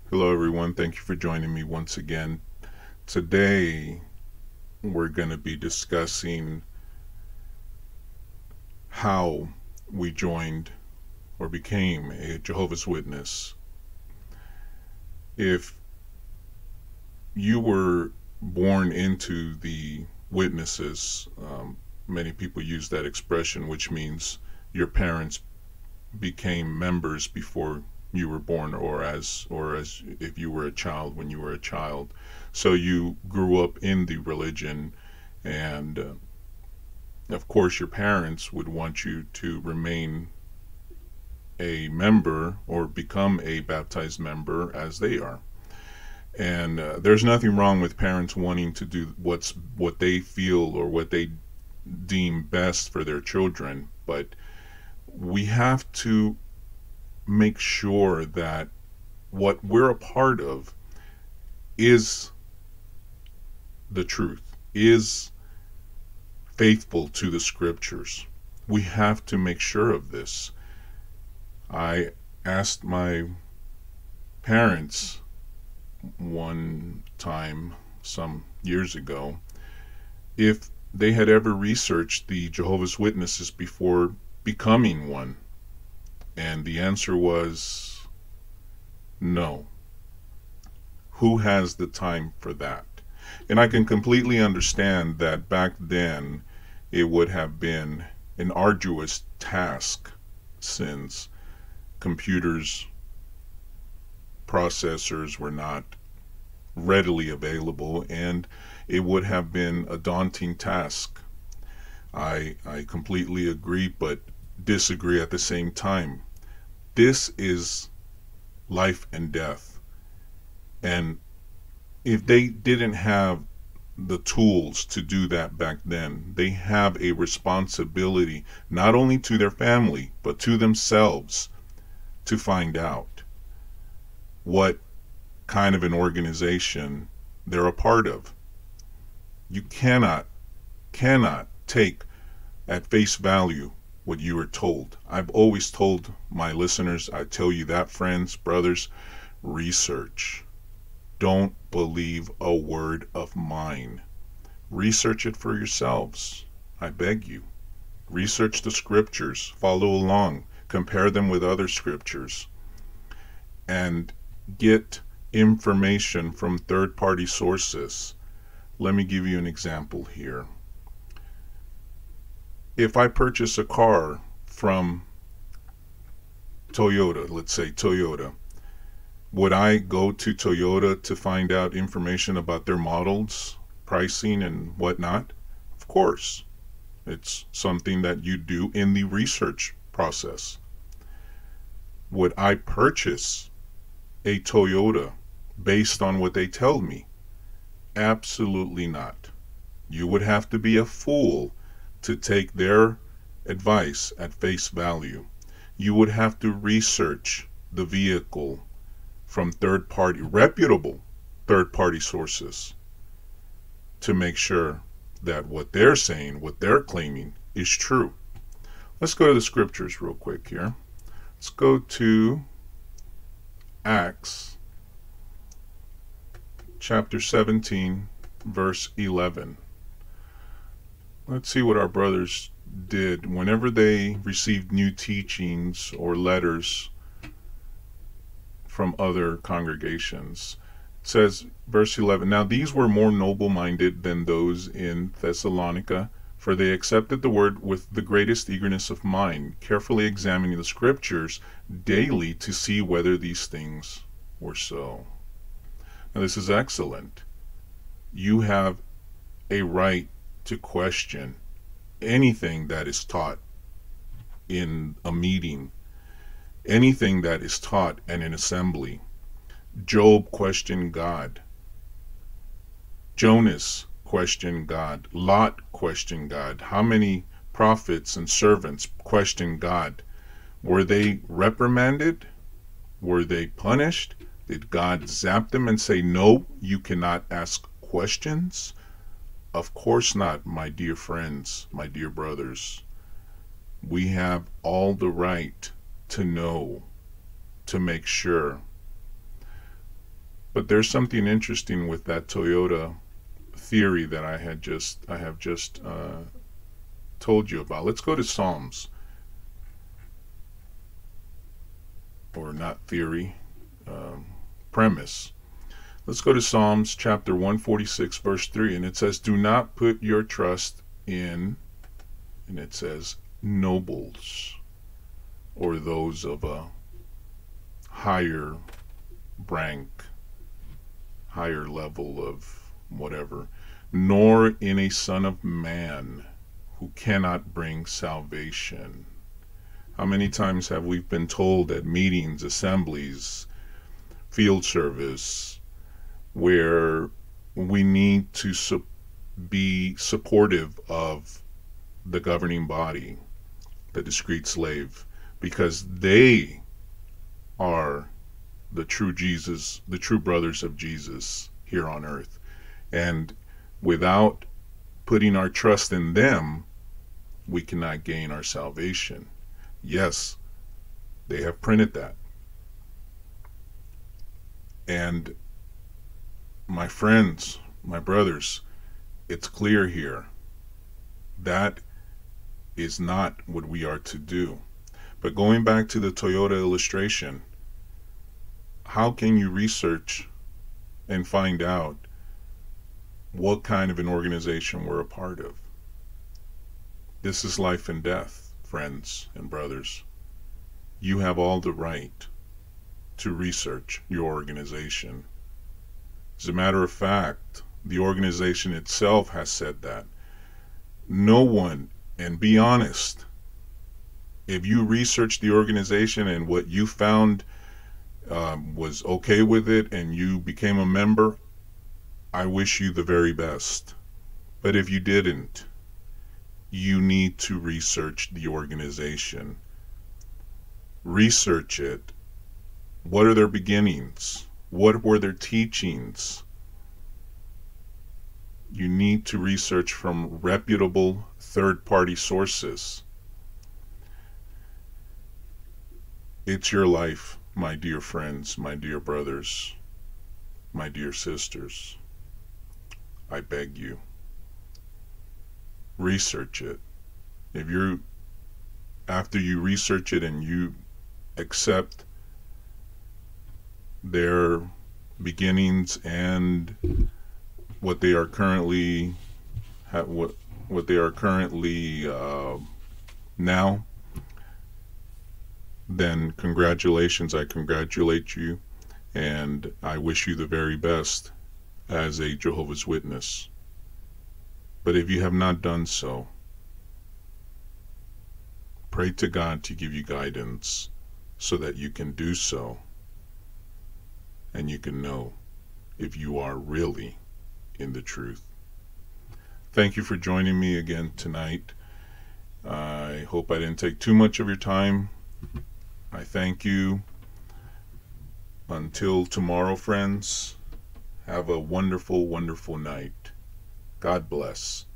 Hello, everyone. Thank you for joining me once again. Today, we're going to be discussing how we joined or became a Jehovah's Witness. If you were born into the witnesses, many people use that expression, which means your parents became members before you were born, or as if you were a child when you were a child. So you grew up in the religion, and of course your parents would want you to remain a member or become a baptized member as they are. And there's nothing wrong with parents wanting to do what they feel or what they deem best for their children, but we have to make sure that what we're a part of is the truth, is faithful to the scriptures. We have to make sure of this. I asked my parents one time, some years ago, if they had ever researched the Jehovah's Witnesses before becoming one. And the answer was no. Who has the time for that? And I can completely understand that back then it would have been an arduous task, since computers, processors were not readily available, and it would have been a daunting task. I completely agree, but disagree at the same time. This is life and death. And if they didn't have the tools to do that back then, they have a responsibility not only to their family, but to themselves, to find out what kind of an organization they're a part of. You cannot take at face value what you are told. I've always told my listeners, I tell you that, friends, brothers, research. Don't believe a word of mine. Research it for yourselves. I beg you. Research the scriptures. Follow along. Compare them with other scriptures. And get information from third-party sources. Let me give you an example here. If I purchase a car from Toyota, let's say Toyota, would I go to Toyota to find out information about their models, pricing, and whatnot? Of course. It's something that you do in the research process. Would I purchase a Toyota based on what they tell me? Absolutely not. You would have to be a fool to take their advice at face value. You would have to research the vehicle from reputable third-party sources to make sure that what they're saying, what they're claiming, is true. Let's go to the scriptures real quick here. Let's go to Acts chapter 17, verse 11. Let's see what our brothers did whenever they received new teachings or letters from other congregations. It says, verse 11, "Now these were more noble-minded than those in Thessalonica, for they accepted the word with the greatest eagerness of mind, carefully examining the scriptures daily to see whether these things were so." Now this is excellent. You have a right to question anything that is taught in a meeting, anything that is taught in an assembly. Job questioned God. Jonas questioned God. Lot questioned God. How many prophets and servants questioned God? Were they reprimanded? Were they punished? Did God zap them and say, no, you cannot ask questions? Of course not, my dear friends, my dear brothers. We have all the right to know, to make sure. But there's something interesting with that Toyota theory that I have just told you about. Let's go to Psalms, or not theory, premise. Let's go to Psalms chapter 146, verse 3, and it says, "Do not put your trust in," and it says, "nobles, or those of a higher rank, higher level of whatever, nor in a son of man who cannot bring salvation." How many times have we been told at meetings, assemblies, field service, where we need to be supportive of the governing body, the discreet slave, because they are the true Jesus, the true brothers of Jesus here on earth. And without putting our trust in them, we cannot gain our salvation. Yes, they have printed that. And my friends, my brothers, it's clear here. That is not what we are to do. But going back to the Toyota illustration, how can you research and find out what kind of an organization we're a part of? This is life and death, friends and brothers. You have all the right to research your organization. As a matter of fact, the organization itself has said that. No one, and be honest, if you research the organization and what you found was okay with it and you became a member, I wish you the very best. But if you didn't, you need to research the organization. Research it. What are their beginnings? What were their teachings? You need to research from reputable third-party sources. It's your life, my dear friends, my dear brothers, my dear sisters. I beg you, research it. After you research it and you accept their beginnings and what they are currently now, then congratulations. I congratulate you, and I wish you the very best as a Jehovah's Witness. But if you have not done so, pray to God to give you guidance so that you can do so, and you can know if you are really in the truth. Thank you for joining me again tonight. I hope I didn't take too much of your time. I thank you. Until tomorrow, friends, have a wonderful, wonderful night. God bless.